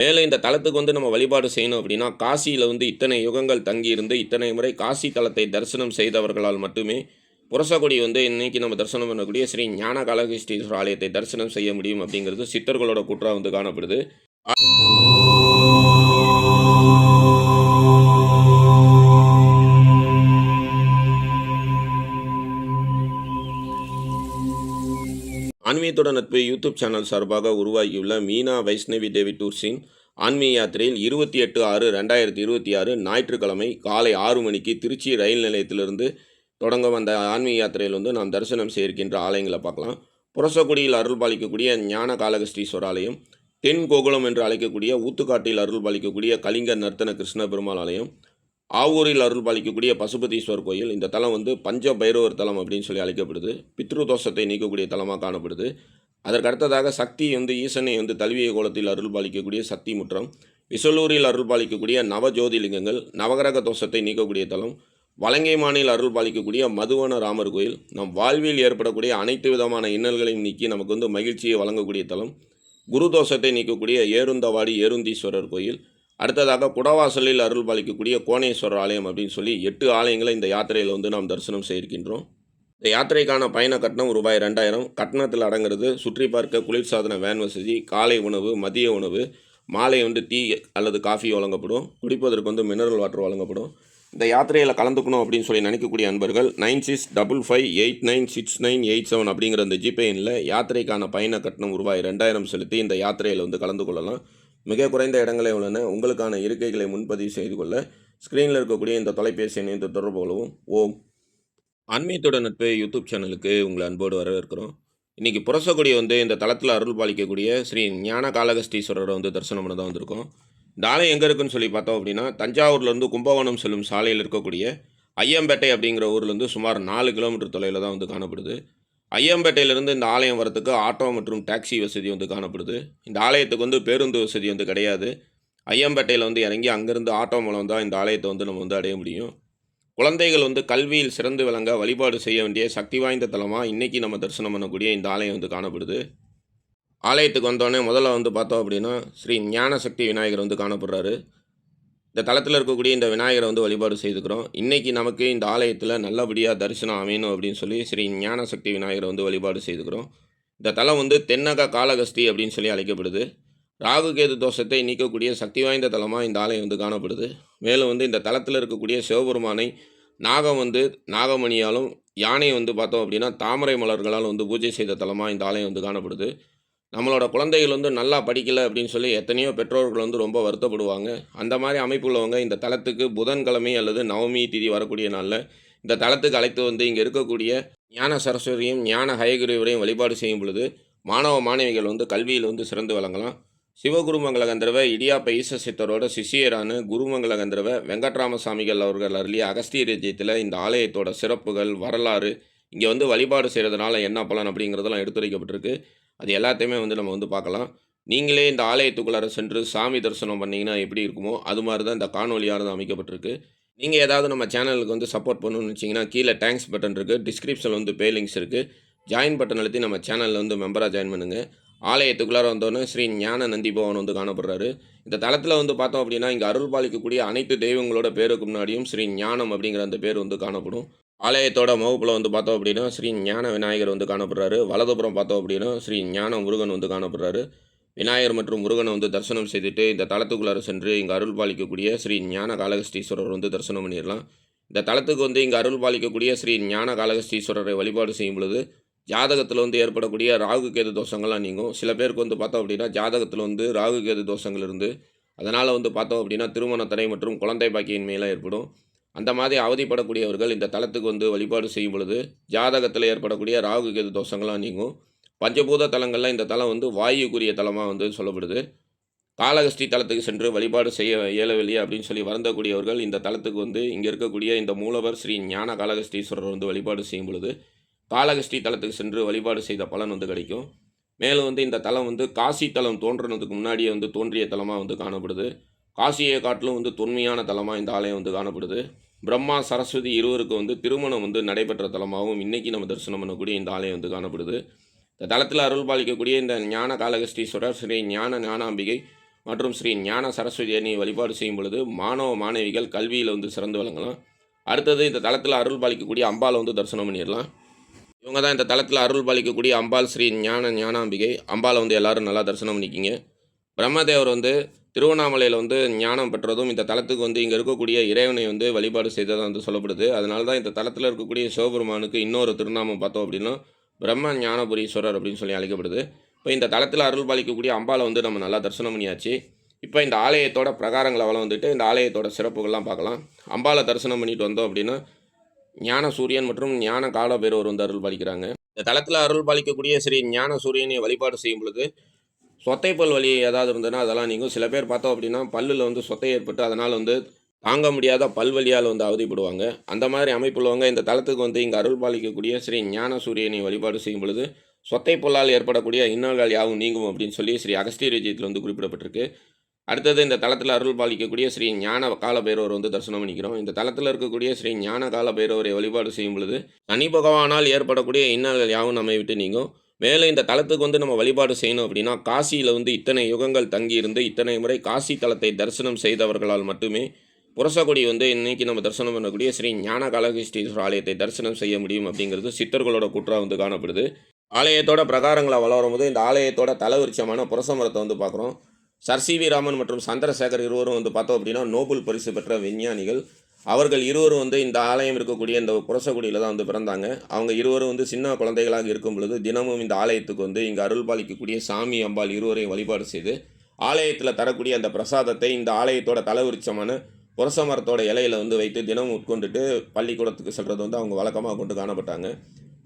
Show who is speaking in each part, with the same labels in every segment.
Speaker 1: மேலும் இந்த தலத்துக்கு வந்து நம்ம வழிபாடு செய்யணும் அப்படின்னா, காசியில வந்து இத்தனை யுகங்கள் தங்கியிருந்து, இத்தனை முறை காசி தலத்தை தரிசனம் செய்தவர்களால் மட்டுமே, புரசகுடி வந்து இன்னைக்கு நம்ம தரிசனம் பண்ணக்கூடிய ஸ்ரீ ஞான காளகஸ்தீஸ்வரர் ஆலயத்தை தரிசனம் செய்ய முடியும் அப்படிங்கிறது சித்தர்களோட கூற்றா வந்து காணப்படுது. ஆன்மீகத்தோட நட்பு யூடியூப் சேனல் சார்பாக உருவாகியுள்ள மீனா வைஷ்ணவி தேவி டூர்ஸின் ஆன்மீக யாத்திரையில் 28/6/2026 ஞாயிற்றுக்கிழமை காலை 6 மணிக்கு திருச்சி ரயில் நிலையத்திலிருந்து தொடங்க வந்த ஆன்மீக யாத்திரையில் வந்து நாம் தரிசனம் செய்கின்ற ஆலயங்களை பார்க்கலாம். புரசக்குடியில் அருள் பாலிக்கக்கூடிய ஞான காளகஸ்தீஸ்வரர் ஆலயம், தென் கோகுலம் என்று அழைக்கக்கூடிய ஊத்துக்காட்டில் அருள் பாலிக்கக்கூடிய கலிங்க நர்த்தன கிருஷ்ண பெருமாள் ஆலயம், ஆவூரில் அருள் பாலிக்கக்கூடிய பசுபதீஸ்வர் கோயில். இந்த தலம் வந்து பஞ்ச பைரவர் தலம் அப்படின்னு சொல்லி அழைக்கப்படுது. பித்ரு தோஷத்தை நீக்கக்கூடிய தலமாக காணப்படுது. அதற்கு அடுத்ததாக சக்தி வந்து ஈசனை வந்து தழுவிய கோலத்தில் அருள் பாலிக்கக்கூடிய சக்தி முற்றம், விசலூரில் அருள் பாலிக்கக்கூடிய நவஜோதிலிங்கங்கள், நவகிரக தோஷத்தை நீக்கக்கூடிய தலம், வலங்கைமானில் அருள் பாலிக்கக்கூடிய மதுவன ராமர் கோயில், நம் வாழ்வில் ஏற்படக்கூடிய அனைத்து விதமான இன்னல்களையும் நீக்கி நமக்கு வந்து மகிழ்ச்சியை வழங்கக்கூடிய தலம், குரு தோஷத்தை நீக்கக்கூடிய ஏருந்தவாடி ஏருந்தீஸ்வரர் கோயில். அடுத்ததாக குடவாசலில் அருள் பாலிக்கக்கூடிய கோணேஸ்வரர் ஆலயம் அப்படின்னு சொல்லி 8 ஆலயங்களை இந்த யாத்திரையில் வந்து நாம் தரிசனம் செய்திருக்கின்றோம். இந்த யாத்திரைக்கான பயண கட்டணம் ரூபாய் 2000. கட்டணத்தில் அடங்கிறது சுற்றி பார்க்க குளிர்சாதன வேன் வசதி, காலை உணவு, மதிய உணவு, மாலை வந்து டீ அல்லது காஃபி வழங்கப்படும். குடிப்பதற்கு வந்து மினரல் வாட்டர் வழங்கப்படும். இந்த யாத்திரையில் கலந்துக்கணும் அப்படின்னு சொல்லி நினைக்கக்கூடிய அன்பர்கள் 9655896987 அப்படிங்கிற அந்த ஜிபே எண்ணில் யாத்திரைக்கான பயண கட்டணம் ரூபாய் 2000 செலுத்தி இந்த யாத்திரையில் வந்து கலந்து கொள்ளலாம். மிக குறைந்த இடங்களே உள்ளன. உங்களுக்கான இருக்கைகளை முன்பதிவு செய்து கொள்ள ஸ்க்ரீனில் இருக்கக்கூடிய இந்த தொலைபேசி எண்ணை தொடர்பு கொள்ளவும். ஓம் ஆன்மீகத்தோட நட்பு யூடியூப் சேனலுக்கு உங்களை அன்போடு வரவேற்கிறோம். இன்றைக்கி புரசக்குடி வந்து இந்த தளத்தில் அருள் பாலிக்கக்கூடிய ஸ்ரீ ஞான காளகஸ்தீஸ்வரரை வந்து தரிசனம் பண்ண தான் வந்திருக்கோம். இந்த ஆலயம் எங்கே இருக்குன்னு சொல்லி பார்த்தோம் அப்படின்னா, தஞ்சாவூர்லேருந்து கும்பகோணம் செல்லும் சாலையில் இருக்கக்கூடிய ஐயம்பேட்டை அப்படிங்கிற ஊர்லேருந்து சுமார் 4 கிலோமீட்டர் தொலைவில் தான் வந்து காணப்படுது. ஐயம்பேட்டையிலிருந்து இந்த ஆலயம் வரத்துக்கு ஆட்டோ மற்றும் டாக்ஸி வசதி வந்து காணப்படுது. இந்த ஆலயத்துக்கு வந்து பேருந்து வசதி வந்து கிடையாது. ஐயம்பேட்டையில் வந்து இறங்கி அங்கேருந்து ஆட்டோ மூலம் தான் இந்த ஆலயத்தை வந்து நம்ம வந்து அடைய முடியும். குழந்தைகள் வந்து கல்வியில் சிறந்து விளங்க வழிபாடு செய்ய வேண்டிய சக்தி வாய்ந்த தலமாக இன்றைக்கி நம்ம தரிசனம் பண்ணக்கூடிய இந்த ஆலயம் வந்து காணப்படுது. ஆலயத்துக்கு வந்தோடனே முதல்ல வந்து பார்த்தோம் அப்படின்னா ஸ்ரீ ஞான சக்தி விநாயகர் வந்து காணப்படுறாரு. இந்த தளத்தில் இருக்கக்கூடிய இந்த விநாயகரை வந்து வழிபாடு செய்துக்கிறோம். இன்றைக்கி நமக்கு இந்த ஆலயத்தில் நல்லபடியாக தரிசனம் அமையணும் அப்படின்னு சொல்லி ஸ்ரீ ஞான சக்தி விநாயகரை வந்து வழிபாடு செய்துக்கிறோம். இந்த தலம் வந்து தென்னக காளகஸ்தி அப்படின்னு சொல்லி அழைக்கப்படுது. ராகு கேது தோஷத்தை நீக்கக்கூடிய சக்தி வாய்ந்த தலமாக இந்த ஆலயம் வந்து காணப்படுது. மேலும் வந்து இந்த தலத்தில் இருக்கக்கூடிய சிவபெருமானை நாகம் வந்து நாகமணியாலும், யானை வந்து பார்த்தோம் அப்படின்னா தாமரை மலர்களால் வந்து பூஜை செய்த தலமாக இந்த ஆலயம் வந்து காணப்படுது. நம்மளோட குழந்தைகள் வந்து நல்லா படிக்கலை அப்படின்னு சொல்லி எத்தனையோ பெற்றோர்கள் வந்து ரொம்ப வருத்தப்படுவாங்க. அந்த மாதிரி அமைப்பு உள்ளவங்க இந்த தலத்துக்கு புதன்கிழமை அல்லது நவமி திதி வரக்கூடிய நாளில் இந்த தலத்துக்கு அழைத்து வந்து இங்கே இருக்கக்கூடிய ஞான சரஸ்வதியும் ஞான ஹயகுருவரையும் வழிபாடு செய்யும் பொழுது மாணவ மாணவிகள் வந்து கல்வியில் வந்து சிறந்து விளங்கலாம். சிவகுருமங்கல கந்தர்வ இடியாப்ப ஈச சித்தரோட சிஷியரான குருமங்கல கந்தர்வ வெங்கட்ராமசாமிகள் அவர்கள் அருளிய அகஸ்திய ராஜ்யத்தில் இந்த ஆலயத்தோட சிறப்புகள், வரலாறு, இங்கே வந்து வழிபாடு செய்கிறதுனால என்ன பலன் அப்படிங்கிறதெல்லாம் எடுத்துரைக்கப்பட்டிருக்கு. அது எல்லாத்தையுமே வந்து நம்ம வந்து பார்க்கலாம். நீங்களே இந்த ஆலயத்துக்குள்ளார சென்று சாமி தரிசனம் பண்ணிங்கன்னா எப்படி இருக்குமோ அது மாதிரி தான் இந்த காணொலியானது அமைக்கப்பட்டிருக்கு. நீங்கள் ஏதாவது நம்ம சேனலுக்கு வந்து சப்போர்ட் பண்ணணும்னு வச்சிங்கன்னா கீழே தேங்க்ஸ் பட்டன் இருக்குது, டிஸ்கிரிப்ஷனில் வந்து பே லிங்க்ஸ் இருக்குது. ஜாயின் பட்டன் அழுத்தி நம்ம சேனலில் வந்து மெம்பராக ஜாயின் பண்ணுங்கள். ஆலயத்துக்குள்ளார வந்தோன்னே ஸ்ரீ ஞான நந்தி பவன் வந்து காணப்படுறாரு. இந்த தளத்தில் வந்து பார்த்தோம் அப்படின்னா இங்கே அருள் பாலிக்கக்கூடிய அனைத்து தெய்வங்களோட பேருக்கு முன்னாடியும் ஸ்ரீ ஞானம் அப்படிங்கிற அந்த பேர் வந்து காணப்படும். ஆலயத்தோட முகப்பில் வந்து பார்த்தோம் அப்படின்னா ஸ்ரீ ஞான விநாயகர் வந்து காணப்படுறாரு. வலதுபுறம் பார்த்தோம் அப்படின்னா ஸ்ரீ ஞான முருகன் வந்து காணப்படுறாரு. விநாயகர் மற்றும் முருகனை வந்து தரிசனம் செய்துட்டு இந்த தலத்துக்குள்ளார சென்று இங்கே அருள் பாலிக்கக்கூடிய ஸ்ரீ ஞான காளகஸ்தீஸ்வரர் வந்து தரிசனம் பண்ணிடலாம். இந்த தலத்துக்கு வந்து இங்கே அருள் பாலிக்கக்கூடிய ஸ்ரீ ஞான காளகஸ்தீஸ்வரரை வழிபாடு செய்யும் பொழுது ஜாதகத்தில் வந்து ஏற்படக்கூடிய ராகு கேது தோஷங்கள்லாம் நீங்கும். சில பேருக்கு வந்து பார்த்தோம் அப்படின்னா ஜாதகத்தில் வந்து ராகு கேது தோஷங்கள் இருந்து அதனால் வந்து பார்த்தோம் அப்படின்னா திருமண தடை மற்றும் குழந்தை பாக்கியின்மையெல்லாம் ஏற்படும். அந்த மாதிரி அவதிப்படக்கூடியவர்கள் இந்த தலத்துக்கு வந்து வழிபாடு செய்யும் பொழுது ஜாதகத்தில் ஏற்படக்கூடிய ராகு கேது தோஷங்கள்லாம் நீங்கும். பஞ்சபூத தலங்களில் இந்த தலம் வந்து வாயுக்குரிய தலமாக வந்து சொல்லப்படுது. காளகஸ்தி தலத்துக்கு சென்று வழிபாடு செய்ய இயலவில்லை அப்படின்னு சொல்லி வருந்தக்கூடியவர்கள் இந்த தலத்துக்கு வந்து இங்கே இருக்கக்கூடிய இந்த மூலவர் ஸ்ரீ ஞான காளகஸ்தீஸ்வரர் வந்து வழிபாடு செய்யும் பொழுது காளகஸ்தி தலத்துக்கு சென்று வழிபாடு செய்த பலன் வந்து கிடைக்கும். மேலும் வந்து இந்த தலம் வந்து காசி தலம் தோன்றுனதுக்கு முன்னாடியே வந்து தோன்றிய தலமாக வந்து காணப்படுது. காசியை காட்டிலும் வந்து தொன்மையான தலமாக இந்த ஆலயம் வந்து காணப்படுது. பிரம்மா சரஸ்வதி இருவருக்கு வந்து திருமணம் வந்து நடைபெற்ற தலமாகவும் இன்றைக்கி நம்ம தரிசனம் பண்ணக்கூடிய இந்த ஆலயம் வந்து காணப்படுது. இந்த தலத்தில் அருள் பாலிக்கக்கூடிய இந்த ஞான காளகஸ்தீஸ்வரர் ஸ்ரீ ஞான ஞானாம்பிகை மற்றும் ஸ்ரீ ஞான சரஸ்வதி அணி வழிபாடு செய்யும் பொழுது மாணவ மாணவிகள் கல்வியில் வந்து சிறந்து விளங்கலாம். அடுத்தது இந்த தலத்தில் அருள் பாலிக்கக்கூடிய அம்பாளை வந்து தரிசனம் பண்ணிடலாம். இவங்க தான் இந்த தலத்தில் அருள் பாலிக்கக்கூடிய அம்பாள் ஸ்ரீ ஞானாம்பிகை. அம்பாளை வந்து எல்லாரும் நல்லா தரிசனம் பண்ணிக்கிங்க. பிரம்மதேவர் வந்து திருவண்ணாமலையில் வந்து ஞானம் பெற்றதும் இந்த தலத்துக்கு வந்து இங்கே இருக்கக்கூடிய இறைவனை வந்து வழிபாடு செய்ததாக வந்து சொல்லப்படுது. அதனால தான் இந்த தலத்தில் இருக்கக்கூடிய சிவபெருமானுக்கு இன்னொரு திருநாமம் பார்த்தோம் அப்படின்னா பிரம்ம ஞானபுரீஸ்வரர் அப்படின்னு சொல்லி அழைக்கப்படுது. இப்போ இந்த தலத்தில் அருள் பாலிக்கக்கூடிய அம்பாளை வந்து நம்ம நல்லா தரிசனம் பண்ணியாச்சு. இப்போ இந்த ஆலயத்தோட பிரகாரங்களை வந்துட்டு இந்த ஆலயத்தோட சிறப்புகள்லாம் பார்க்கலாம். அம்பாளை தரிசனம் பண்ணிட்டு வந்தோம் அப்படின்னா ஞான சூரியன் மற்றும் ஞான காலபைரவர் வந்து அருள் பாலிக்கிறாங்க. இந்த தலத்தில் அருள் பாலிக்கக்கூடிய ஸ்ரீ ஞான சூரியனை வழிபாடு செய்யும் பொழுது சொத்தை பல் வலி ஏதாவது இருந்ததுன்னா அதெல்லாம் நீங்கும். சில பேர் பார்த்தோம் அப்படின்னா பல்லில் வந்து சொத்தை ஏற்பட்டு அதனால் வந்து தாங்க முடியாத பல்வலியால் வந்து அவதிப்படுவாங்க. அந்த மாதிரி அமைப்புள்ளவங்க இந்த தலத்துக்கு வந்து இங்கே அருள் பாலிக்கக்கூடிய ஸ்ரீ ஞான சூரியனை வழிபாடு செய்யும் பொழுது சொத்தை பொல்லால் ஏற்படக்கூடிய இன்னல்கள் யாவும் நீங்கும் அப்படின்னு சொல்லி ஸ்ரீ அகஸ்தியர் விஜயத்தில் வந்து குறிப்பிடப்பட்டிருக்கு. அடுத்தது இந்த தலத்தில் அருள் பாலிக்கக்கூடிய ஸ்ரீ ஞான கால பைரவர் வந்து தரிசனம் பண்ணிக்கிறோம். இந்த தலத்தில் இருக்கக்கூடிய ஸ்ரீ ஞான கால பைரவரை வழிபாடு செய்யும் பொழுது சனி பகவானால் ஏற்படக்கூடிய இன்னல்கள் யாவும் நம்மை விட்டு நீங்கும். மேலும் இந்த தலத்துக்கு வந்து நம்ம வழிபாடு செய்யணும் அப்படின்னா காசியில் வந்து இத்தனை யுகங்கள் தங்கியிருந்து இத்தனை முறை காசி தலத்தை தரிசனம் செய்தவர்களால் மட்டுமே புரசக்குடி வந்து இன்றைக்கி நம்ம தரிசனம் பண்ணக்கூடிய ஸ்ரீ ஞான காலகஸ்டீஸ்வரர் ஆலயத்தை தரிசனம் செய்ய முடியும் அப்படிங்கிறது சித்தர்களோட கூற்றாக வந்து காணப்படுது. ஆலயத்தோட பிரகாரங்களை வளரும் போது இந்த ஆலயத்தோட தலவிருட்சமான புரசமரத்தை வந்து பார்க்குறோம். சர் சி வி ராமன் மற்றும் சந்திரசேகர் இருவரும் வந்து பார்த்தோம் அப்படின்னா நோபல் பரிசு பெற்ற விஞ்ஞானிகள். அவர்கள் இருவரும் வந்து இந்த ஆலயம் இருக்கக்கூடிய இந்த புரசக்குடியில் தான் வந்து பிறந்தாங்க. அவங்க இருவரும் வந்து சின்ன குழந்தைகளாக இருக்கும் பொழுது தினமும் இந்த ஆலயத்துக்கு வந்து இங்கே அருள் பாலிக்கக்கூடிய சாமி அம்பாள் இருவரையும் வழிபாடு செய்து ஆலயத்தில் தரக்கூடிய அந்த பிரசாதத்தை இந்த ஆலயத்தோட தலவிருட்சமான புரச மரத்தோட இலையில வந்து வைத்து தினமும் உட்கொண்டுட்டு பள்ளிக்கூடத்துக்கு செல்வது வந்து அவங்க வழக்கமாக கொண்டு காணப்பட்டாங்க.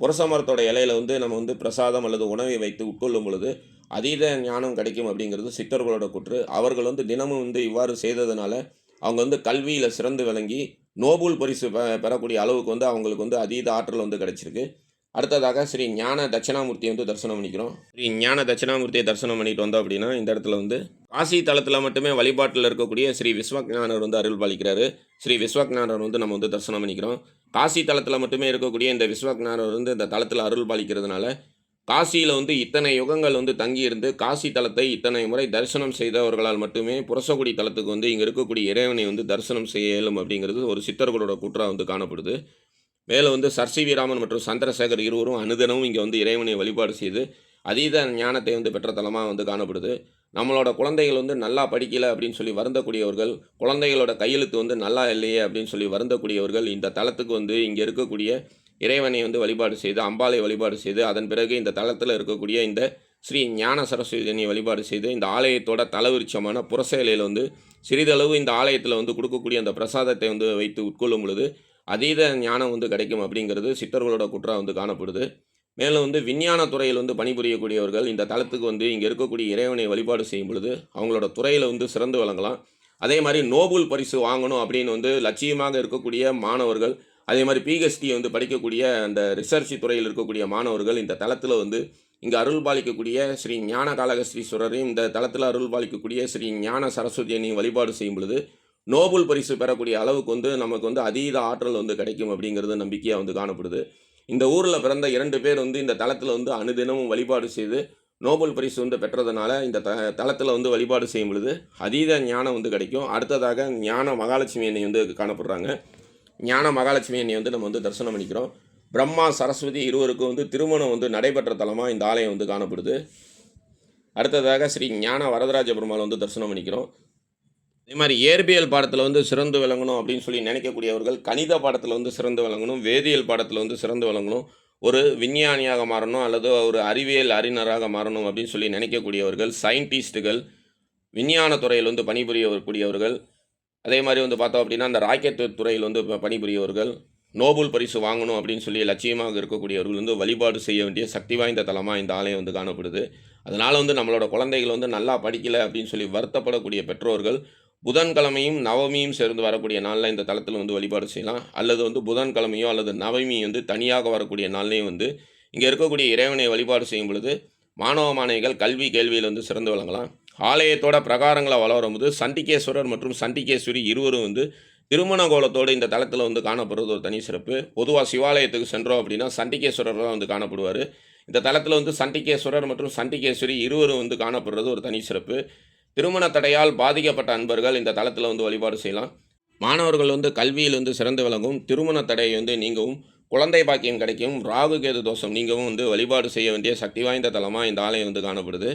Speaker 1: புரச மரத்தோட இலையில வந்து நம்ம வந்து பிரசாதம் அல்லது உணவை வைத்து உட்கொள்ளும் பொழுது அதீத ஞானம் கிடைக்கும் அப்படிங்கிறது சித்தர்களோட கூற்று. அவர்கள் வந்து தினமும் வந்து இவ்வாறு செய்ததுனால அவங்க வந்து கல்வியில் சிறந்து விளங்கி நோபல் பரிசு பெறக்கூடிய அளவுக்கு வந்து அவங்களுக்கு வந்து அதீத ஆற்றல் வந்து கிடைச்சிருக்கு. அடுத்ததாக ஸ்ரீ ஞான தட்சிணாமூர்த்தியை வந்து தரிசனம் பண்ணிக்கிறோம். ஸ்ரீ ஞான தட்சிணாமூர்த்தியை தரிசனம் பண்ணிட்டு வந்தோம் அப்படின்னா இந்த இடத்துல வந்து காசி தலத்தில் மட்டுமே வழிபாட்டில் இருக்கக்கூடிய ஸ்ரீ விஸ்வக்ஞானர் வந்து அருள் பாலிக்கிறாரு. ஸ்ரீ விஸ்வக்ஞானர் வந்து நம்ம வந்து தரிசனம் பண்ணிக்கிறோம். காசி தலத்தில் மட்டுமே இருக்கக்கூடிய இந்த விஸ்வக்ஞானர் வந்து இந்த தலத்தில் அருள் பாலிக்கிறதுனால காசியில் வந்து இத்தனை யுகங்கள் வந்து தங்கியிருந்து காசி தலத்தை இத்தனை முறை தரிசனம் செய்தவர்களால் மட்டுமே புரசக்குடி தலத்துக்கு வந்து இங்கே இருக்கக்கூடிய இறைவனை வந்து தரிசனம் செய்ய இயலும் அப்படிங்கிறது ஒரு சித்தர்களோட கூற்றாக வந்து காணப்படுது. மேலும் வந்து சர் சி வி ராமன் மற்றும் சந்திரசேகர் இருவரும் அனுதினமும் இங்கே வந்து இறைவனை வழிபாடு செய்து அதீத ஞானத்தை வந்து பெற்ற தலமாக வந்து காணப்படுது. நம்மளோட குழந்தைகள் வந்து நல்லா படிக்கலை அப்படின்னு சொல்லி வருந்தக்கூடியவர்கள், குழந்தைகளோட கையெழுத்து வந்து நல்லா இல்லையே அப்படின்னு சொல்லி வருந்தக்கூடியவர்கள் இந்த தலத்துக்கு வந்து இங்கே இருக்கக்கூடிய இறைவனை வந்து வழிபாடு செய்து அம்பாளை வழிபாடு செய்து அதன் பிறகு இந்த தலத்தில் இருக்கக்கூடிய இந்த ஸ்ரீ ஞான சரஸ்வதியை வழிபாடு செய்து இந்த ஆலயத்தோட தலவிருட்சமான புரச இலையில் வந்து சிறிதளவு இந்த ஆலயத்தில் வந்து கொடுக்கக்கூடிய அந்த பிரசாதத்தை வந்து வைத்து உட்கொள்ளும் பொழுது அதீத ஞானம் வந்து கிடைக்கும் அப்படிங்கிறது சித்தர்களோட குற்றம் வந்து காணப்படுது. மேலும் வந்து விஞ்ஞான துறையில் வந்து பணிபுரியக்கூடியவர்கள் இந்த தலத்துக்கு வந்து இங்கே இருக்கக்கூடிய இறைவனை வழிபாடு செய்யும் பொழுது அவங்களோட துறையில் வந்து சிறந்து விளங்கலாம். அதே மாதிரி நோபல் பரிசு வாங்கணும் அப்படின்னு வந்து லட்சியமாக இருக்கக்கூடிய மாணவர்கள், அதே மாதிரி பிஹெச்டி வந்து படிக்கக்கூடிய அந்த ரிசர்ச் துறையில் இருக்கக்கூடிய மாணவர்கள் இந்த தலத்தில் வந்து இங்கே அருள் பாலிக்கக்கூடிய ஸ்ரீ ஞான காலகஸ்டீஸ்வரரையும் இந்த தலத்தில் அருள் பாலிக்கக்கூடிய ஸ்ரீ ஞான சரஸ்வதியையும் வழிபாடு செய்யும் பொழுது நோபல் பரிசு பெறக்கூடிய அளவுக்கு வந்து நமக்கு வந்து அதீத ஆற்றல் வந்து கிடைக்கும் அப்படிங்கிறது நம்பிக்கையாக வந்து காணப்படுது. இந்த ஊரில் பிறந்த 2 பேர் வந்து இந்த தலத்தில் வந்து அனுதினமும் வழிபாடு செய்து நோபல் பரிசு வந்து பெற்றதுனால இந்த தலத்தில் வந்து வழிபாடு செய்யும் பொழுது அதீத ஞானம் வந்து கிடைக்கும். அடுத்ததாக ஞான மகாலட்சுமி அன்னை வந்து காணப்படுறாங்க. ஞான மகாலட்சுமி அன்னை வந்து நம்ம வந்து தரிசனம் பண்ணிக்கிறோம். பிரம்மா சரஸ்வதி இருவருக்கும் வந்து திருமணம் வந்து நடைபெற்ற தலமாக இந்த ஆலயம் வந்து காணப்படுது. அடுத்ததாக ஸ்ரீ ஞான வரதராஜ பெருமாள் வந்து தரிசனம் பண்ணிக்கிறோம். அதே மாதிரி இயற்பியல் பாடத்தில் வந்து சிறந்து விளங்கணும் அப்படின்னு சொல்லி நினைக்கக்கூடியவர்கள் கணித பாடத்தில் வந்து சிறந்து விளங்கணும், வேதியியல் பாடத்தில் வந்து சிறந்து விளங்கணும், ஒரு விஞ்ஞானியாக மாறணும் அல்லது ஒரு அறிவியல் அறிஞராக மாறணும் அப்படின்னு சொல்லி நினைக்கக்கூடியவர்கள், சயின்டிஸ்ட்டுகள், விஞ்ஞான துறையில் வந்து பணிபுரியக்கூடியவர்கள், அதே மாதிரி வந்து பார்த்தோம் அப்படின்னா அந்த ராக்கெட் துறையில் வந்து பணிபுரியவர்கள், நோபல் பரிசு வாங்கணும் அப்படின்னு சொல்லி லட்சியமாக இருக்கக்கூடியவர்கள் வந்து வழிபாடு செய்ய வேண்டிய சக்தி வாய்ந்த தலமாக இந்த ஆலயம் வந்து காணப்படுது. அதனால் வந்து நம்மளோட குழந்தைகள் வந்து நல்லா படிக்கலை அப்படின்னு சொல்லி வருத்தப்படக்கூடிய பெற்றோர்கள் புதன்கிழமையும் நவமியும் சேர்ந்து வரக்கூடிய நாளில் இந்த தலத்தில் வந்து வழிபாடு செய்யலாம். அல்லது வந்து புதன்கிழமையோ அல்லது நவமி வந்து தனியாக வரக்கூடிய நாள்லேயும் வந்து இங்கே இருக்கக்கூடிய இறைவனை வழிபாடு செய்யும் பொழுது மாணவ மாணவிகள் கல்வி கேள்வியில் வந்து சிறந்து விளங்கலாம். ஆலயத்தோட பிரகாரங்களை வளரும் போது சண்டிகேஸ்வரர் மற்றும் சண்டிகேஸ்வரி இருவரும் வந்து திருமண கோலத்தோடு இந்த தலத்தில் வந்து காணப்படுறது ஒரு தனி சிறப்பு. பொதுவாக சிவாலயத்துக்கு சென்றோம் அப்படின்னா சண்டிகேஸ்வரர் தான் வந்து காணப்படுவார். இந்த தலத்தில் வந்து சண்டிகேஸ்வரர் மற்றும் சண்டிகேஸ்வரி இருவரும் வந்து காணப்படுறது ஒரு தனி சிறப்பு. திருமண தடையால் பாதிக்கப்பட்ட அன்பர்கள் இந்த தலத்தில் வந்து வழிபாடு செய்யலாம். மாணவர்கள் வந்து கல்வியில் வந்து சிறந்து விளங்கும், திருமண தடை வந்து நீங்கவும், குழந்தை பாக்கியம் கிடைக்கும், ராகு கேது தோஷம் நீங்கவும் வந்து வழிபாடு செய்ய வேண்டிய சக்தி வாய்ந்த தலமாக இந்த ஆலயம் வந்து காணப்படுது.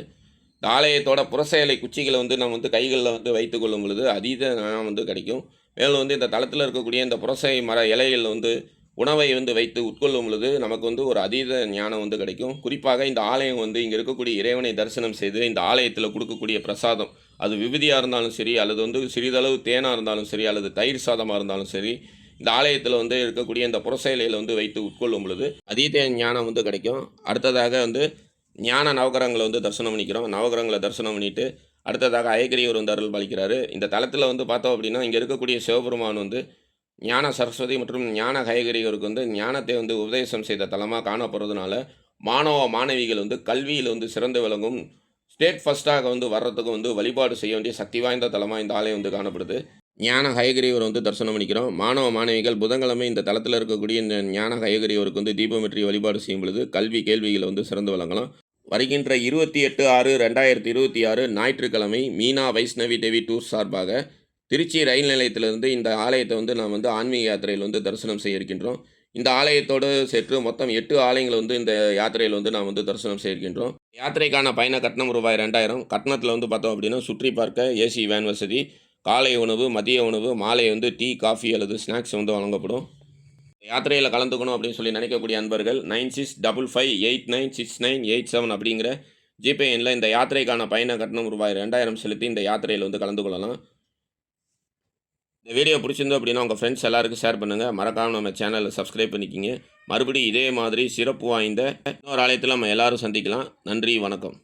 Speaker 1: இந்த ஆலயத்தோட புறசேலை குச்சிகளை வந்து நம்ம வந்து கைகளில் வந்து வைத்துக் கொள்ளும் பொழுது அதீத ஞானம் வந்து கிடைக்கும். மேலும் வந்து இந்த தளத்தில் இருக்கக்கூடிய இந்த புறசேலை மர இலைகளில் வந்து உணவை வந்து வைத்து உட்கொள்ளும் பொழுது நமக்கு வந்து ஒரு அதீத ஞானம் வந்து கிடைக்கும். குறிப்பாக இந்த ஆலயம் வந்து இங்கே இருக்கக்கூடிய இறைவனை தரிசனம் செய்து இந்த ஆலயத்தில் கொடுக்கக்கூடிய பிரசாதம், அது விபூதியாக இருந்தாலும் சரி, அல்லது வந்து சிறிதளவு தேனாக இருந்தாலும் சரி, அல்லது தயிர் சாதமாக இருந்தாலும் சரி, இந்த ஆலயத்தில் வந்து இருக்கக்கூடிய இந்த புறசேலையில் வந்து வைத்து உட்கொள்ளும் பொழுது அதீத ஞானம் வந்து கிடைக்கும். அடுத்ததாக வந்து ஞான நவகிரகங்களை வந்து தரிசனம் பண்ணிக்கிறோம். நவகிரகங்களை தரிசனம் பண்ணிட்டு அடுத்ததாக அயகிரிவர் வந்து அருள் பாலிக்கிறாரு. இந்த தலத்தில் வந்து பார்த்தோம் அப்படின்னா, இங்கே இருக்கக்கூடிய சிவபெருமான் வந்து ஞான சரஸ்வதி மற்றும் ஞான ஹயகிரிகருக்கு வந்து ஞானத்தை வந்து உபதேசம் செய்த தலமாக காணப்படுறதுனால, மாணவ மாணவிகள் வந்து கல்வியில் வந்து சிறந்து விளங்கும், ஸ்டேட் ஃபர்ஸ்ட்டாக வந்து வர்றதுக்கு வந்து வழிபாடு செய்ய வேண்டிய சக்தி வாய்ந்த தலமாக இந்த ஆலயம் வந்து காணப்படுது. ஞான ஹயகிரிவர் வந்து தரிசனம் பண்ணிக்கிறோம். மாணவ மாணவிகள் புதன்கிழமை இந்த தலத்தில் இருக்கக்கூடிய இந்த ஞான ஹயகிரிவருக்கு வந்து தீபமேற்றி வழிபாடு செய்யும் பொழுது கல்வி கேள்வியில் வந்து சிறந்து விளங்கலாம். வருகின்ற 28/6/2026 ஞாயிற்றுக்கிழமை மீனா வைஷ்ணவி தேவி டூர்ஸ் சார்பாக திருச்சி ரயில் நிலையத்திலிருந்து இந்த ஆலயத்தை வந்து நாம் வந்து ஆன்மீக யாத்திரையில் வந்து தரிசனம் செய்ய இருக்கின்றோம். இந்த ஆலயத்தோடு சேர்த்து மொத்தம் 8 ஆலயங்கள் வந்து இந்த யாத்திரையில் வந்து நாம் வந்து தரிசனம் செய்ய இருக்கின்றோம். யாத்திரைக்கான பயண கட்டணம் ரூபாய் 2000. கட்டணத்தில் வந்து பார்த்தோம் அப்படின்னா சுற்றி பார்க்க ஏசி வேன் வசதி, காலை உணவு, மதிய உணவு, மாலை வந்து டீ, காஃபி அல்லது ஸ்நாக்ஸ் வந்து வழங்கப்படும். யாத்திரையில் கலந்துக்கணும் அப்படின்னு சொல்லி நினைக்கக்கூடிய அன்பர்கள் 9655896987 அப்படிங்கிற ஜிபே எண்ணில் இந்த யாத்திரைக்கான பயண கட்டணம் ரூபாய் 2000 செலுத்தி இந்த யாத்திரையில் வந்து கலந்து கொள்ளலாம். இந்த வீடியோ பிடிச்சிருந்தோம் அப்படின்னா உங்கள் ஃப்ரெண்ட்ஸ் எல்லாருக்கும் ஷேர் பண்ணுங்கள். மறக்காமல் நம்ம சேனலை சப்ஸ்கிரைப் பண்ணிக்கிங்க. மறுபடியும் இதே மாதிரி சிறப்பு வாய்ந்த இன்னொரு ஆலயத்தில் நம்ம எல்லோரும் சந்திக்கலாம். நன்றி, வணக்கம்.